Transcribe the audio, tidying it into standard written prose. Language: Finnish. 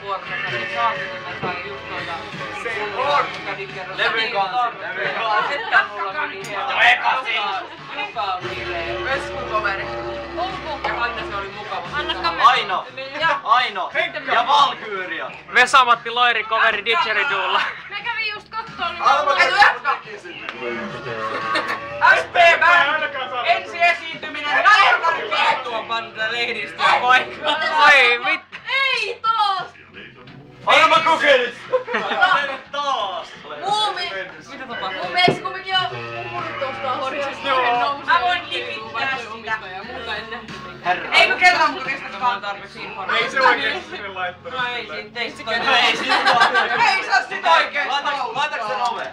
vuorossa sen saatiin, niin mä sain just noita... Levyn kansi. Että mulla meni siellä. Joka on niilleen. Veskutoveri. Ja Anna se oli mukava. Aino ja Valkyria. Vesa-Matti Loiri coveri Didgeridolla. Mä kävin just kattoon, niin Etu jatka! SP Band! Ensi esiintyminen Nairkari Tuo panda lehdistä paikkaa. Oi mit... ei taas! Anna mä kokeilis! Taas! Mitä tapahtuu? Mun mielestä kumminkin on puhunut tosta asiasta. Mä voin lipittää sitä. Herra. Eikö kellään muuta kestä Mä oon tarpeeksi informaatiota. Ei se oikeesti sinne laittanut. No ei siinä teistä. Ei siinä vaan. Ei saa sitä oikeesti Laitaks sen ove?